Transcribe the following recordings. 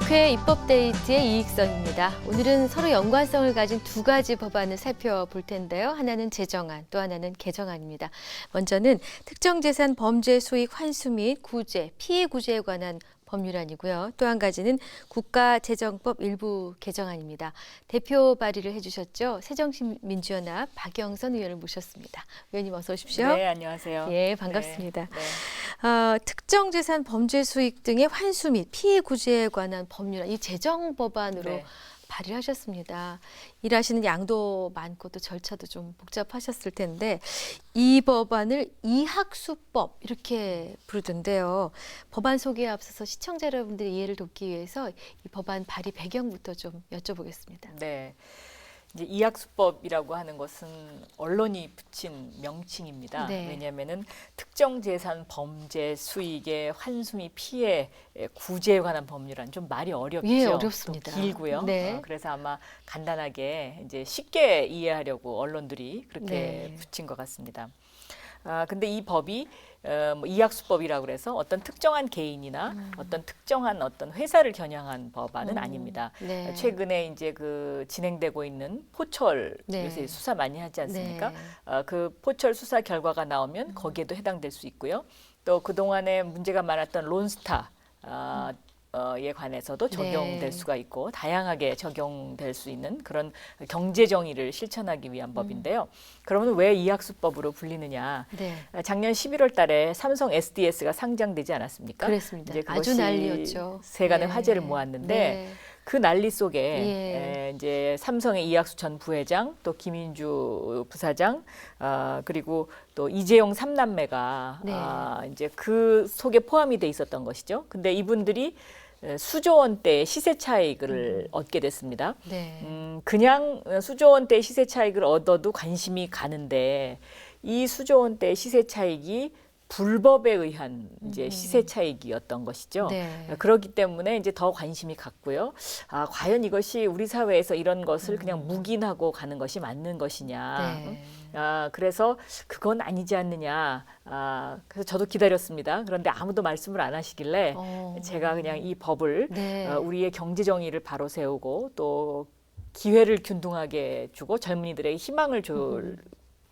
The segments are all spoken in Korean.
국회 입법데이트의 이익선입니다. 오늘은 서로 연관성을 가진 두 가지 법안을 살펴볼 텐데요. 하나는 제정안, 또 하나는 개정안입니다. 먼저는 특정재산 범죄 수익 환수 및 구제, 피해 구제에 관한 법률안이고요. 또 한 가지는 국가재정법 일부 개정안입니다. 대표 발의를 해주셨죠. 새정신민주연합 박영선 의원을 모셨습니다. 의원님 어서 오십시오. 네, 안녕하세요. 예, 반갑습니다. 네. 특정재산 범죄 수익 등의 환수 및 피해 구제에 관한 법률안, 이 제정 법안으로 네. 발의를 하셨습니다. 일하시는 양도 많고 또 절차도 좀 복잡하셨을 텐데 이 법안을 이학수법 이렇게 부르던데요. 법안 소개에 앞서서 시청자 여러분들의 이해를 돕기 위해서 이 법안 발의 배경부터 좀 여쭤보겠습니다. 네. 이제 이학수법이라고 하는 것은 언론이 붙인 명칭입니다. 네. 왜냐하면은 특정 재산 범죄 수익의 환수 및 피해 구제에 관한 법률안 좀 말이 어렵죠. 예, 어렵습니다. 또 길고요. 네. 그래서 아마 간단하게 이제 쉽게 이해하려고 언론들이 그렇게 네. 붙인 것 같습니다. 근데 이 법이 이학수법이라고 그래서 어떤 특정한 개인이나 어떤 특정한 어떤 회사를 겨냥한 법안은 아닙니다. 네. 최근에 이제 그 진행되고 있는 포철 네. 요새 수사 많이 하지 않습니까? 네. 그 포철 수사 결과가 나오면 거기에도 해당될 수 있고요. 또 그동안에 문제가 많았던 론스타 에 관해서도 적용될 네. 수가 있고 다양하게 적용될 수 있는 그런 경제 정의를 실천하기 위한 법인데요. 그러면 왜 이학수법으로 불리느냐? 네. 작년 11월 달에 삼성 SDS가 상장되지 않았습니다. 그랬습니다. 이제 아주 그것이 난리였죠. 세간의 네. 화제를 모았는데 네. 그 난리 속에 예. 이제 삼성의 이학수 전 부회장, 또 김인주 부사장, 그리고 또 이재용 삼남매가 네. 이제 그 속에 포함이 돼 있었던 것이죠. 근데 이분들이 수조 원대의 시세 차익을 얻게 됐습니다. 네. 그냥 수조 원대의 시세 차익을 얻어도 관심이 가는데 이 수조 원대의 시세 차익이 불법에 의한 이제 시세 차익이었던 것이죠. 네. 그렇기 때문에 이제 더 관심이 갔고요. 과연 이것이 우리 사회에서 이런 것을 그냥 묵인하고 가는 것이 맞는 것이냐. 네. 그래서 그건 아니지 않느냐. 그래서 저도 기다렸습니다. 그런데 아무도 말씀을 안 하시길래 제가 그냥 이 법을 네. 우리의 경제 정의를 바로 세우고 또 기회를 균등하게 주고 젊은이들에게 희망을 줄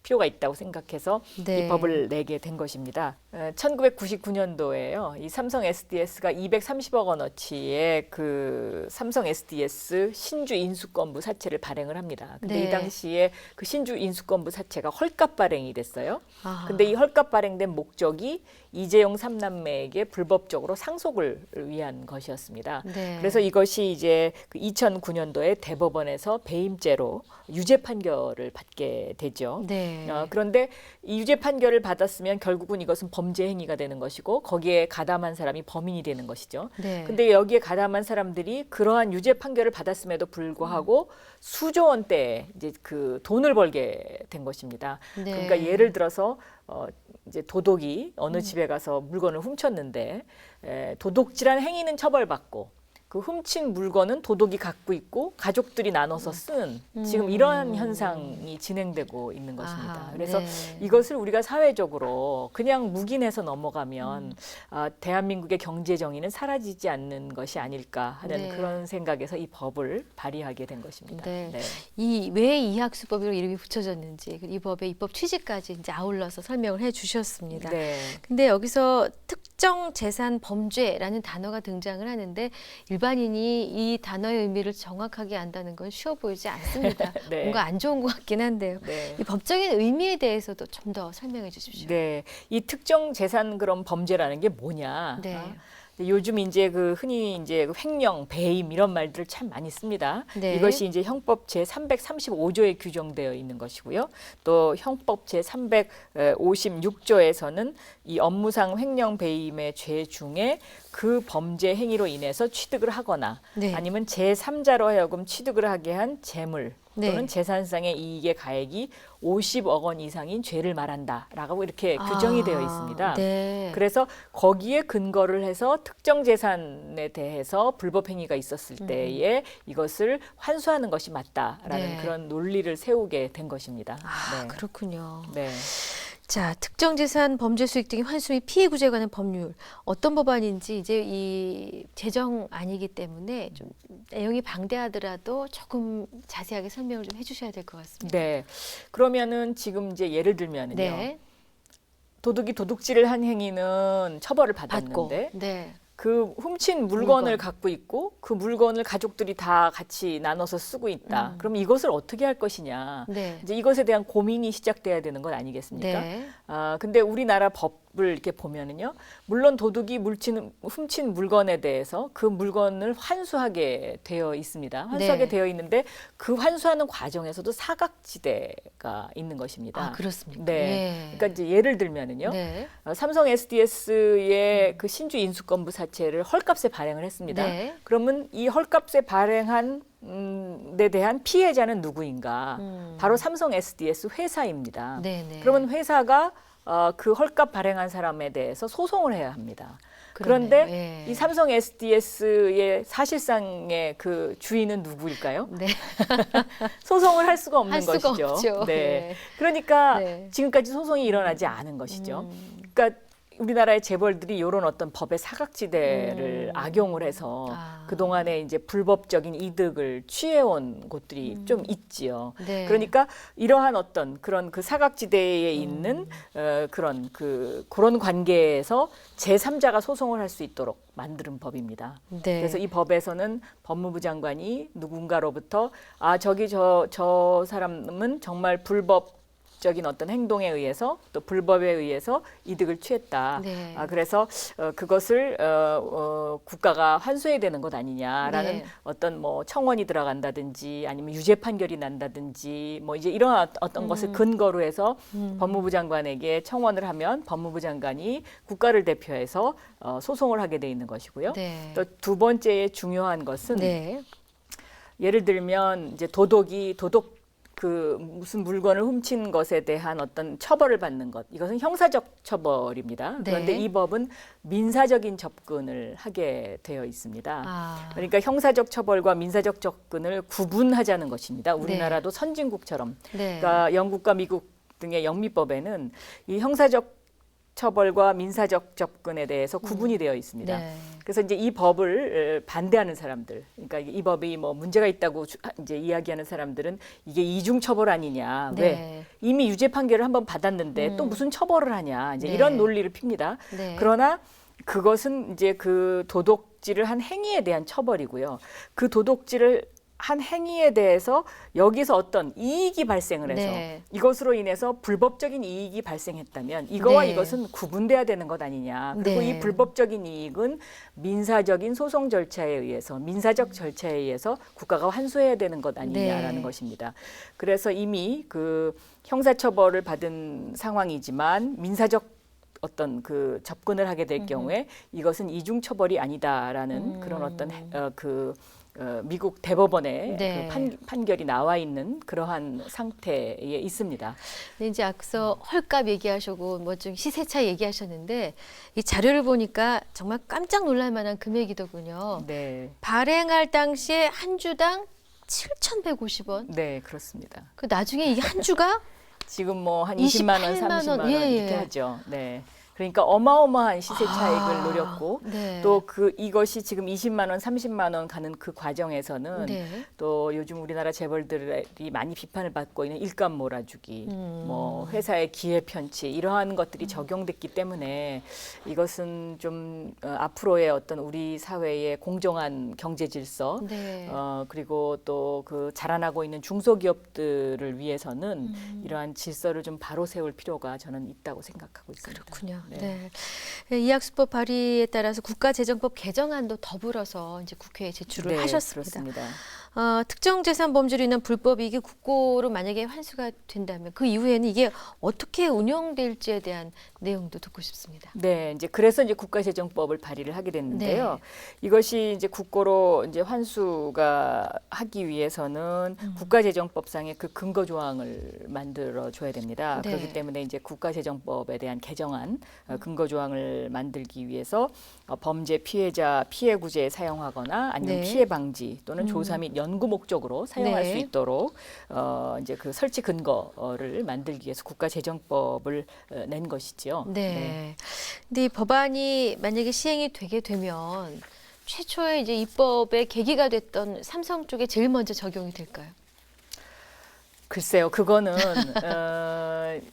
필요가 있다고 생각해서 네. 이 법을 내게 된 것입니다. 1999년도에요. 이 삼성 SDS가 230억 원어치의 그 삼성 SDS 신주 인수권부 사채를 발행을 합니다. 근데 네. 이 당시에 그 신주 인수권부 사채가 헐값 발행이 됐어요. 아. 근데 이 헐값 발행된 목적이 이재용 삼남매에게 불법적으로 상속을 위한 것이었습니다. 네. 그래서 이것이 이제 그 2009년도에 대법원에서 배임죄로 유죄 판결을 받게 되죠. 네. 그런데 이 유죄 판결을 받았으면 결국은 이것은 범죄 행위가 되는 것이고 거기에 가담한 사람이 범인이 되는 것이죠. 네. 근데 여기에 가담한 사람들이 그러한 유죄 판결을 받았음에도 불구하고 수조 원대 이제 그 돈을 벌게 된 것입니다. 네. 그러니까 예를 들어서 이제 도둑이 어느 집에 가서 물건을 훔쳤는데 도둑질한 행위는 처벌받고 그 훔친 물건은 도둑이 갖고 있고 가족들이 나눠서 쓰는 지금 이러한 현상이 진행되고 있는 것입니다. 아하, 그래서 네. 이것을 우리가 사회적으로 그냥 묵인해서 넘어가면 대한민국의 경제 정의는 사라지지 않는 것이 아닐까 하는 네. 그런 생각에서 이 법을 발의하게 된 것입니다. 네. 이 왜 이학수법으로 이름이 붙여졌는지 이 법의 입법 취지까지 이제 아울러서 설명을 해주셨습니다. 네. 근데 여기서 특정 재산 범죄라는 단어가 등장을 하는데 일반인이 이 단어의 의미를 정확하게 안다는 건 쉬워 보이지 않습니다. 네. 뭔가 안 좋은 것 같긴 한데요. 네. 이 법적인 의미에 대해서도 좀 더 설명해 주십시오. 네, 이 특정 재산 그럼 범죄라는 게 뭐냐? 네. 근데 요즘 이제 그 흔히 이제 그 횡령, 배임 이런 말들을 참 많이 씁니다. 네. 이것이 이제 형법 제 335조에 규정되어 있는 것이고요. 또 형법 제 356조에서는 이 업무상 횡령, 배임의 죄 중에 그 범죄 행위로 인해서 취득을 하거나 네. 아니면 제3자로 하여금 취득을 하게 한 재물 또는 네. 재산상의 이익의 가액이 50억 원 이상인 죄를 말한다라고 이렇게 규정이 되어 있습니다. 네. 그래서 거기에 근거를 해서 특정 재산에 대해서 불법 행위가 있었을 때에 이것을 환수하는 것이 맞다라는 네. 그런 논리를 세우게 된 것입니다. 아, 네. 그렇군요. 네. 자, 특정재산 범죄 수익 등의 환수 및 피해 구제에 관한 법률 어떤 법안인지 이제 이 제정안이기 때문에 좀 내용이 방대하더라도 조금 자세하게 설명을 좀 해주셔야 될 것 같습니다. 네. 그러면은 지금 이제 예를 들면은요. 네. 도둑이 도둑질을 한 행위는 처벌을 받고. 받았는데 네. 그 훔친 물건을 물건. 갖고 있고 그 물건을 가족들이 다 같이 나눠서 쓰고 있다. 그럼 이것을 어떻게 할 것이냐. 네. 이제 이것에 대한 고민이 시작돼야 되는 것 아니겠습니까? 네. 근데 우리나라 법을 이렇게 보면은요. 물론 도둑이 훔친 물건에 대해서 그 물건을 환수하게 되어 있습니다. 환수하게 네. 되어 있는데 그 환수하는 과정에서도 사각지대가 있는 것입니다. 아, 그렇습니까? 네. 예. 그러니까 이제 예를 들면은요. 네. 삼성 SDS의 그 신주 인수권부 사채를 헐값에 발행을 했습니다. 네. 그러면 이 헐값에 발행한 데 대한 피해자는 누구인가? 바로 삼성 SDS 회사입니다. 네네. 그러면 회사가 그 헐값 발행한 사람에 대해서 소송을 해야 합니다. 그러네요. 그런데 예. 이 삼성 SDS의 사실상의 그 주인은 누구일까요? 네. 소송을 할 수가 없는 할 수가 것이죠. 없죠. 네. 예. 그러니까 네. 지금까지 소송이 일어나지 않은 것이죠. 그러니까 우리나라의 재벌들이 이런 어떤 법의 사각지대를 악용을 해서 그동안에 이제 불법적인 이득을 취해온 곳들이 좀 있지요. 네. 그러니까 이러한 어떤 그런 그 사각지대에 있는 그런 관계에서 제3자가 소송을 할 수 있도록 만드는 법입니다. 네. 그래서 이 법에서는 법무부 장관이 누군가로부터 저 사람은 정말 불법적인 어떤 행동에 의해서 또 불법에 의해서 이득을 취했다. 네. 그래서 그것을 국가가 환수해야 되는 것 아니냐라는 네. 어떤 뭐 청원이 들어간다든지 아니면 유죄 판결이 난다든지 뭐 이제 이런 어떤 것을 근거로 해서 법무부 장관에게 청원을 하면 법무부 장관이 국가를 대표해서 소송을 하게 돼 있는 것이고요. 네. 또 두 번째 중요한 것은 네. 예를 들면 이제 그 무슨 물건을 훔친 것에 대한 어떤 처벌을 받는 것, 이것은 형사적 처벌입니다. 그런데 네. 이 법은 민사적인 접근을 하게 되어 있습니다. 아. 그러니까 형사적 처벌과 민사적 접근을 구분하자는 것입니다. 우리나라도 선진국처럼. 네. 그러니까 영국과 미국 등의 영미법에는 이 형사적 처벌과 민사적 접근에 대해서 구분이 되어 있습니다. 네. 그래서 이제 이 법을 반대하는 사람들, 그러니까 이 법이 뭐 문제가 있다고 이제 이야기하는 사람들은 이게 이중 처벌 아니냐? 네. 왜 이미 유죄 판결을 한번 받았는데 또 무슨 처벌을 하냐? 이제 네. 이런 논리를 핍니다. 네. 그러나 그것은 이제 그 도둑질을 한 행위에 대한 처벌이고요. 그 도둑질을 한 행위에 대해서 여기서 어떤 이익이 발생을 해서 네. 이것으로 인해서 불법적인 이익이 발생했다면 이거와 네. 이것은 구분돼야 되는 것 아니냐. 그리고 네. 이 불법적인 이익은 민사적인 소송 절차에 의해서 민사적 절차에 의해서 국가가 환수해야 되는 것 아니냐라는 네. 것입니다. 그래서 이미 그 형사처벌을 받은 상황이지만 민사적 어떤 그 접근을 하게 될 경우에 이것은 이중 처벌이 아니다라는 그런 어떤 미국 대법원의 네. 그 판결이 나와 있는 그러한 상태에 있습니다. 근데 이제 앞서 헐값 얘기하시고 뭐 좀 시세차 얘기하셨는데 이 자료를 보니까 정말 깜짝 놀랄 만한 금액이더군요. 네, 발행할 당시에 한 주당 7,150원. 네 그렇습니다. 그 나중에 이게 한 주가 지금 뭐 한 20만 원, 28만 30만 원 예, 이렇게 예. 하죠. 네. 그러니까 어마어마한 시세 차익을 노렸고 네. 또 이것이 지금 20만 원, 30만 원 가는 그 과정에서는 네. 또 요즘 우리나라 재벌들이 많이 비판을 받고 있는 일감 몰아주기, 뭐 회사의 기회 편취 이러한 것들이 적용됐기 때문에 이것은 좀 앞으로의 어떤 우리 사회의 공정한 경제 질서, 네. 그리고 또 그 자라나고 있는 중소기업들을 위해서는 이러한 질서를 좀 바로 세울 필요가 저는 있다고 생각하고 있습니다. 그렇군요. 네. 네. 이학수법 발의에 따라서 국가재정법 개정안도 더불어서 이제 국회에 제출을 네, 하셨습니다. 그렇습니다. 특정 재산 범죄로 인한 불법 이익이 국고로 만약에 환수가 된다면 그 이후에는 이게 어떻게 운영될지에 대한 내용도 듣고 싶습니다. 네, 이제 그래서 이제 국가재정법을 발의를 하게 됐는데요. 네. 이것이 이제 국고로 이제 환수가 하기 위해서는 국가재정법상의 그 근거 조항을 만들어 줘야 됩니다. 네. 그렇기 때문에 이제 국가재정법에 대한 개정안 근거 조항을 만들기 위해서 범죄 피해자 피해 구제에 사용하거나 아니면 네. 피해 방지 또는 조사 및 연구 목적으로 사용할 네. 수 있도록 이제 그 설치 근거를 만들기 위해서 국가재정법을 낸 것이지요. 네. 근데 이 법안이 만약에 시행이 되게 되면 최초에 이제 입법의 계기가 됐던 삼성 쪽에 제일 먼저 적용이 될까요? 글쎄요, 그거는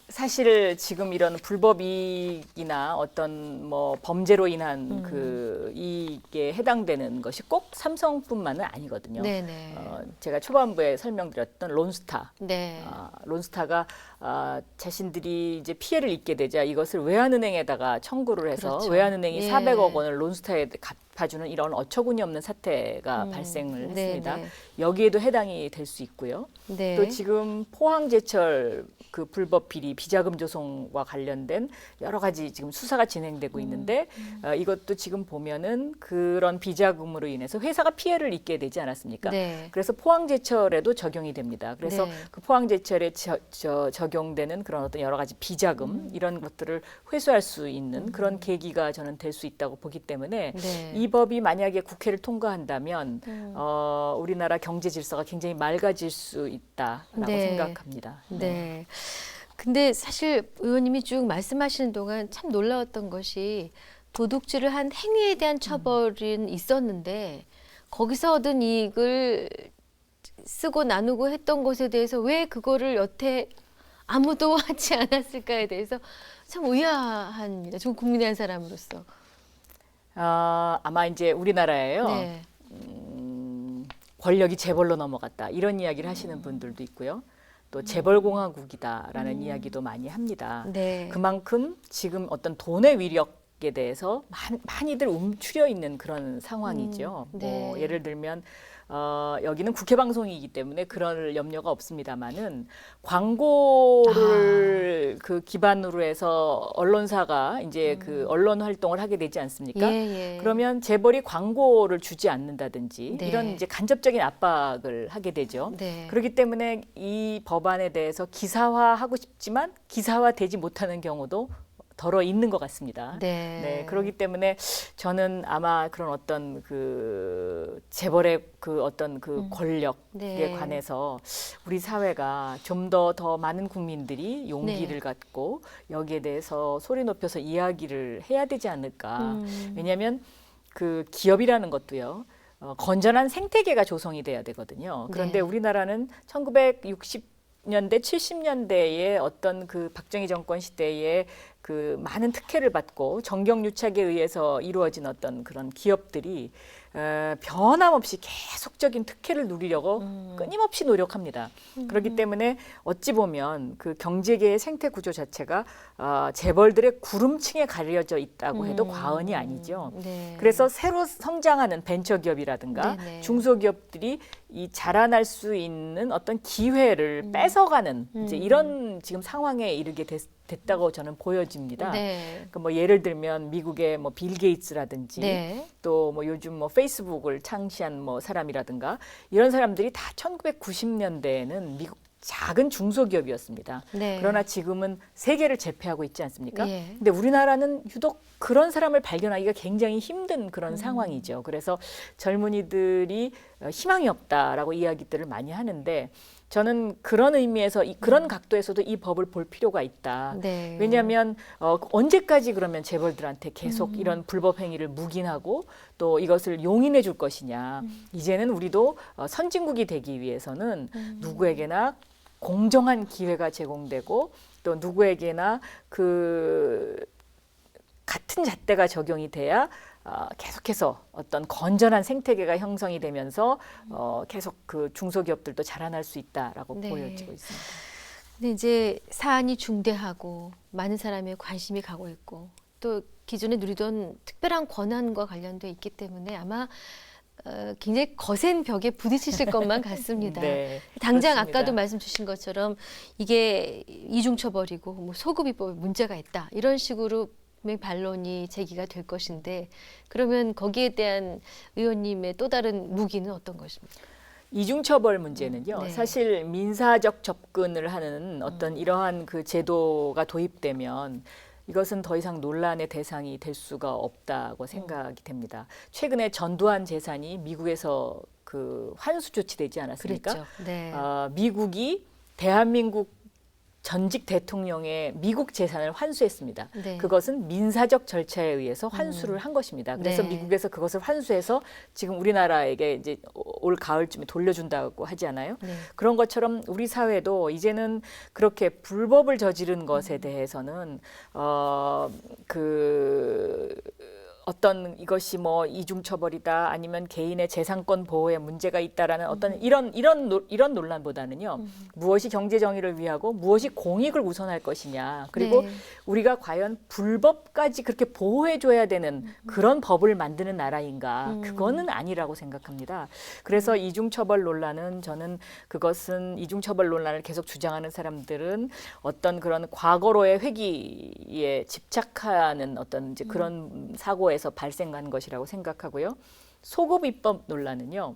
사실 지금 이런 불법이익이나 어떤 뭐 범죄로 인한 그 이익에 해당되는 것이 꼭 삼성뿐만은 아니거든요. 네네. 제가 초반부에 설명드렸던 론스타. 네. 론스타가 자신들이 이제 피해를 입게 되자 이것을 외환은행에다가 청구를 해서 그렇죠. 외환은행이 예. 400억 원을 론스타에 갚아주는 이런 어처구니 없는 사태가 발생을 네, 했습니다. 네. 여기에도 해당이 될 수 있고요. 네. 또 지금 포항제철 그 불법 비리 비자금 조성과 관련된 여러 가지 지금 수사가 진행되고 있는데 이것도 지금 보면은 그런 비자금으로 인해서 회사가 피해를 입게 되지 않았습니까? 네. 그래서 포항제철에도 적용이 됩니다. 그래서 네. 그 포항제철에 적용되는 그런 어떤 여러 가지 비자금 이런 것들을 회수할 수 있는 그런 계기가 저는 될 수 있다고 보기 때문에 네. 이 법이 만약에 국회를 통과한다면 우리나라 경제 질서가 굉장히 맑아질 수 있다라고 네. 생각합니다. 네. 근데 사실 의원님이 쭉 말씀하시는 동안 참 놀라웠던 것이 도둑질을 한 행위에 대한 처벌은 있었는데 거기서 얻은 이익을 쓰고 나누고 했던 것에 대해서 왜 그거를 여태 아무도 하지 않았을까에 대해서 참 의아합니다. 전 국민의 한 사람으로서. 아마 이제 우리나라에요. 네. 권력이 재벌로 넘어갔다 이런 이야기를 하시는 분들도 있고요. 또 재벌공화국이다라는 이야기도 많이 합니다. 네. 그만큼 지금 어떤 돈의 위력에 대해서 많이들 움츠려 있는 그런 상황이죠. 네. 뭐 예를 들면 여기는 국회 방송이기 때문에 그럴 염려가 없습니다만은 광고를 그 기반으로 해서 언론사가 이제 그 언론 활동을 하게 되지 않습니까? 예, 예. 그러면 재벌이 광고를 주지 않는다든지 네. 이런 이제 간접적인 압박을 하게 되죠. 네. 그렇기 때문에 이 법안에 대해서 기사화하고 싶지만 기사화되지 못하는 경우도 덜어 있는 것 같습니다. 네. 그렇기 때문에 저는 아마 그런 어떤 그 재벌의 그 어떤 그 권력에 네. 관해서 우리 사회가 좀 더 많은 국민들이 용기를 네. 갖고 여기에 대해서 소리 높여서 이야기를 해야 되지 않을까. 왜냐하면 그 기업이라는 것도요. 건전한 생태계가 조성이 돼야 되거든요. 그런데 네. 우리나라는 1960년대, 70년대에 어떤 그 박정희 정권 시대에 그 많은 특혜를 받고 정경유착에 의해서 이루어진 어떤 그런 기업들이 변함없이 계속적인 특혜를 누리려고 끊임없이 노력합니다. 그렇기 때문에 어찌 보면 그 경제계의 생태 구조 자체가 재벌들의 구름층에 가려져 있다고 해도 과언이 아니죠. 네. 그래서 새로 성장하는 벤처기업이라든가 네네. 중소기업들이 이 자라날 수 있는 어떤 기회를 뺏어가는 이제 이런 지금 상황에 이르게 됐다고 저는 보여집니다. 네. 그 뭐 예를 들면 미국의 뭐 빌 게이츠라든지 네. 또 뭐 요즘 뭐 페이스북을 창시한 뭐 사람이라든가 이런 사람들이 다 1990년대에는 미국 작은 중소기업이었습니다. 네. 그러나 지금은 세계를 제패하고 있지 않습니까? 예. 근데 우리나라는 유독 그런 사람을 발견하기가 굉장히 힘든 그런 상황이죠. 그래서 젊은이들이 희망이 없다라고 이야기들을 많이 하는데 저는 그런 의미에서 그런 각도에서도 이 법을 볼 필요가 있다. 네. 왜냐하면 언제까지 그러면 재벌들한테 계속 이런 불법 행위를 묵인하고 또 이것을 용인해 줄 것이냐. 이제는 우리도 선진국이 되기 위해서는 누구에게나 공정한 기회가 제공되고 또 누구에게나 그 같은 잣대가 적용이 돼야 계속해서 어떤 건전한 생태계가 형성이 되면서 계속 그 중소기업들도 자라날 수 있다라고 네. 보여지고 있습니다. 근데 이제 사안이 중대하고 많은 사람의 관심이 가고 있고 또 기존에 누리던 특별한 권한과 관련돼 있기 때문에 아마 굉장히 거센 벽에 부딪히실 것만 같습니다. 네, 당장 그렇습니다. 아까도 말씀 주신 것처럼 이게 이중처벌이고 뭐 소급입법에 문제가 있다 이런 식으로 반론이 제기가 될 것인데 그러면 거기에 대한 의원님의 또 다른 무기는 어떤 것입니까? 이중처벌 문제는요. 네. 사실 민사적 접근을 하는 어떤 이러한 그 제도가 도입되면 이것은 더 이상 논란의 대상이 될 수가 없다고 생각이 됩니다. 최근에 전두환 재산이 미국에서 그 환수 조치되지 않았습니까? 그랬죠. 네. 미국이 대한민국 전직 대통령의 미국 재산을 환수했습니다. 네. 그것은 민사적 절차에 의해서 환수를 한 것입니다. 그래서 네. 미국에서 그것을 환수해서 지금 우리나라에게 이제 올 가을쯤에 돌려준다고 하지 않아요? 네. 그런 것처럼 우리 사회도 이제는 그렇게 불법을 저지른 것에 대해서는 어떤 이것이 뭐 이중처벌이다 아니면 개인의 재산권 보호에 문제가 있다라는 어떤 이런 논란보다는요. 무엇이 경제 정의를 위하고 무엇이 공익을 우선할 것이냐. 그리고 네. 우리가 과연 불법까지 그렇게 보호해 줘야 되는 그런 법을 만드는 나라인가. 그거는 아니라고 생각합니다. 그래서 이중처벌 논란은 저는 그것은 이중처벌 논란을 계속 주장하는 사람들은 어떤 그런 과거로의 회기에 집착하는 어떤 이제 그런 사고에서 발생한 것이라고 생각하고요. 소급 입법 논란은요.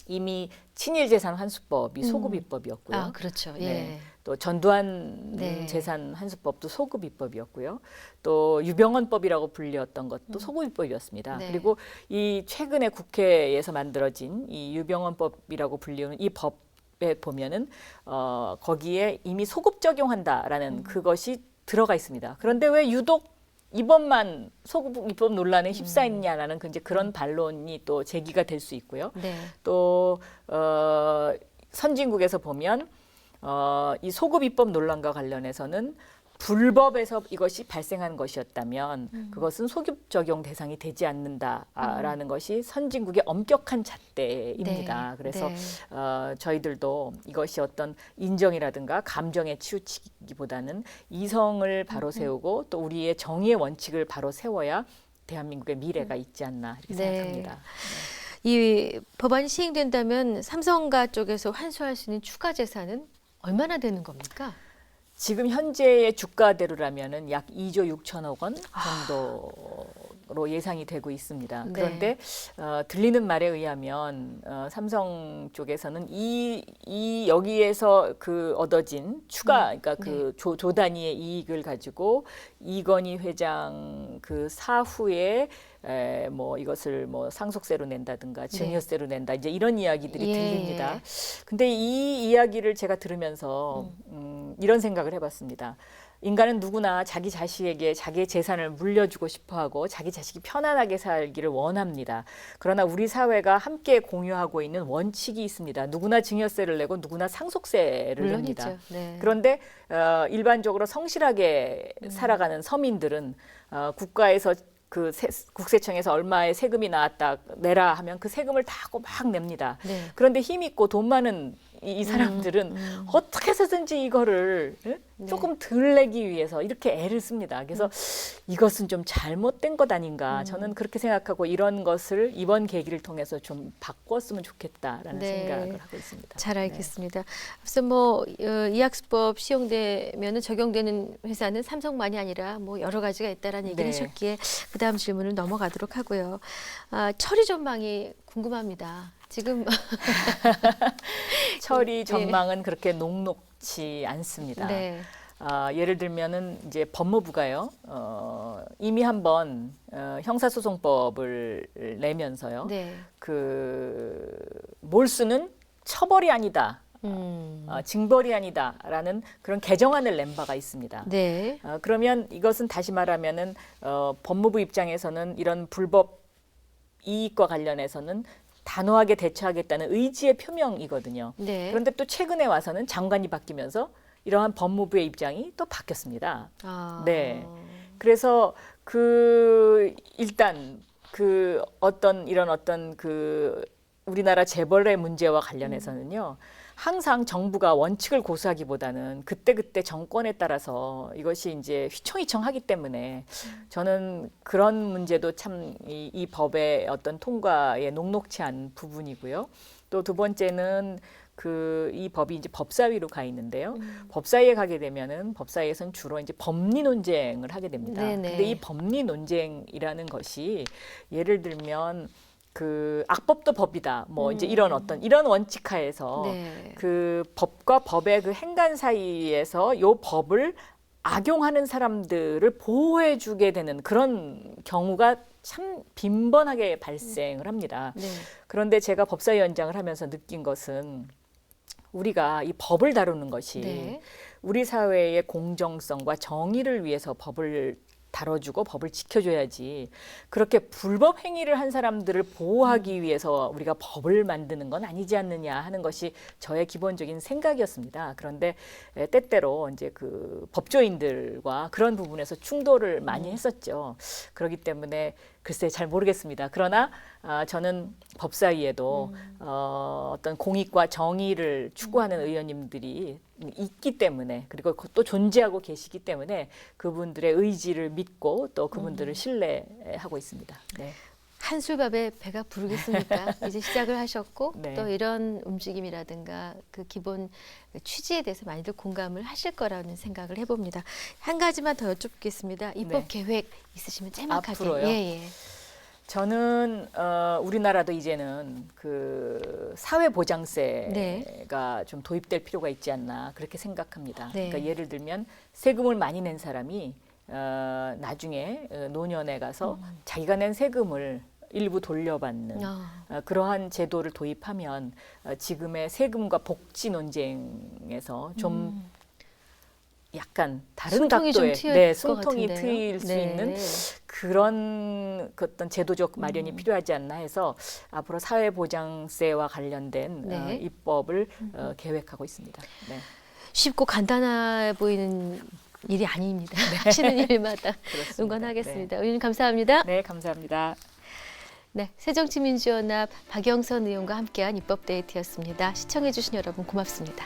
이미 친일재산 환수법이 소급 입법이었고요. 아, 그렇죠. 예. 네. 또 전두환 네. 재산 환수법도 소급 입법이었고요. 또 유병헌법이라고 불렸던 것도 소급 입법이었습니다. 네. 그리고 이 최근에 국회에서 만들어진 이 유병헌법이라고 불리는 이 법에 보면은 거기에 이미 소급 적용한다라는 그것이 들어가 있습니다. 그런데 왜 유독 이번만 소급 입법 논란에 휩싸였냐라는 이제 그런 반론이 또 제기가 될 수 있고요. 네. 또 선진국에서 보면 이 소급 입법 논란과 관련해서는 불법에서 이것이 발생한 것이었다면 그것은 소급 적용 대상이 되지 않는다라는 것이 선진국의 엄격한 잣대입니다. 네. 그래서 네. 저희들도 이것이 어떤 인정이라든가 감정에 치우치기보다는 이성을 바로 세우고 또 우리의 정의의 원칙을 바로 세워야 대한민국의 미래가 있지 않나 이렇게 네. 생각합니다. 이 법안이 시행된다면 삼성가 쪽에서 환수할 수 있는 추가 재산은 얼마나 되는 겁니까? 지금 현재의 주가대로라면은 약 2조 6천억 원 정도로 예상이 되고 있습니다. 네. 그런데 들리는 말에 의하면 삼성 쪽에서는 이 여기에서 그 얻어진 추가, 그러니까 그 조 단위의 이익을 가지고 이건희 회장 그 사후에 뭐 이것을 뭐 상속세로 낸다든가 증여세로 낸다 이제 이런 이야기들이 예. 들립니다. 근데 이 이야기를 제가 들으면서 이런 생각을 해봤습니다. 인간은 누구나 자기 자식에게 자기의 재산을 물려주고 싶어하고 자기 자식이 편안하게 살기를 원합니다. 그러나 우리 사회가 함께 공유하고 있는 원칙이 있습니다. 누구나 증여세를 내고 누구나 상속세를 냅니다. 물론이죠. 네. 그런데 일반적으로 성실하게 살아가는 서민들은 국가에서 그 국세청에서 얼마의 세금이 나왔다 내라 하면 그 세금을 다 하고 막 냅니다. 네. 그런데 힘 있고 돈 많은 이 사람들은 어떻게 해서든지 이거를 조금 덜 내기 위해서 이렇게 애를 씁니다. 그래서 이것은 좀 잘못된 것 아닌가. 저는 그렇게 생각하고 이런 것을 이번 계기를 통해서 좀 바꿨으면 좋겠다라는 네. 생각을 하고 있습니다. 잘 알겠습니다. 앞서 뭐 이학수법 시용되면 적용되는 회사는 삼성만이 아니라 뭐 여러 가지가 있다라는 얘기를 네. 하셨기에 그 다음 질문을 넘어가도록 하고요. 처리 전망이 궁금합니다. 지금 처리 전망은 그렇게 녹록지 않습니다. 네. 예를 들면은 이제 법무부가요 이미 한번 형사소송법을 내면서요 네. 그 몰수는 처벌이 아니다. 징벌이 아니다라는 그런 개정안을 낸 바가 있습니다. 네. 그러면 이것은 다시 말하면은 법무부 입장에서는 이런 불법 이익과 관련해서는 단호하게 대처하겠다는 의지의 표명이거든요. 네. 그런데 또 최근에 와서는 장관이 바뀌면서 이러한 법무부의 입장이 또 바뀌었습니다. 아. 네. 그래서 일단 어떤 우리나라 재벌의 문제와 관련해서는요. 항상 정부가 원칙을 고수하기보다는 그때그때 정권에 따라서 이것이 이제 휘청휘청하기 때문에 저는 그런 문제도 참 이 법의 어떤 통과에 녹록치 않은 부분이고요. 또 두 번째는 이 법이 이제 법사위로 가 있는데요. 법사위에 가게 되면은 법사위에서는 주로 이제 법리 논쟁을 하게 됩니다. 네네. 근데 이 법리 논쟁이라는 것이 예를 들면 악법도 법이다. 뭐 이제 이런 원칙 하에서 네. 그 법과 법의 그 행간 사이에서 요 법을 악용하는 사람들을 보호해주게 되는 그런 경우가 참 빈번하게 발생을 합니다. 네. 그런데 제가 법사위원장을 하면서 느낀 것은 우리가 이 법을 다루는 것이 네. 우리 사회의 공정성과 정의를 위해서 법을 다뤄주고 법을 지켜줘야지 그렇게 불법 행위를 한 사람들을 보호하기 위해서 우리가 법을 만드는 건 아니지 않느냐 하는 것이 저의 기본적인 생각이었습니다. 그런데 때때로 이제 그 법조인들과 그런 부분에서 충돌을 많이 했었죠. 그렇기 때문에 글쎄 잘 모르겠습니다. 그러나 저는 법사위에도 어떤 공익과 정의를 추구하는 의원님들이 있기 때문에 그리고 또 존재하고 계시기 때문에 그분들의 의지를 믿고 또 그분들을 신뢰하고 있습니다. 네. 한술밥에 배가 부르겠습니까? 이제 시작을 하셨고 네. 또 이런 움직임이라든가 그 기본 취지에 대해서 많이들 공감을 하실 거라는 생각을 해봅니다. 한 가지만 더 여쭙겠습니다. 입법 네. 계획 있으시면 짤막하게. 앞으로요? 예, 예. 저는 우리나라도 이제는 그 사회보장세가 좀 도입될 필요가 있지 않나 그렇게 생각합니다. 네. 그러니까 예를 들면 세금을 많이 낸 사람이 나중에 노년에 가서 자기가 낸 세금을 일부 돌려받는 그러한 제도를 도입하면 지금의 세금과 복지 논쟁에서 좀 약간 다른 숨통이 좀 각도의 트일 것 숨통이 같은데요. 트일 수 네. 있는 그런 그 어떤 제도적 마련이 필요하지 않나 해서 앞으로 사회보장세와 관련된 네. 입법을 계획하고 있습니다. 네. 쉽고 간단해 보이는 일이 아닙니다. 하시는 일마다 그렇습니다. 응원하겠습니다. 의원님 감사합니다. 네, 감사합니다. 네, 새정치민주연합 박영선 의원과 함께한 입법 데이트였습니다. 시청해주신 여러분 고맙습니다.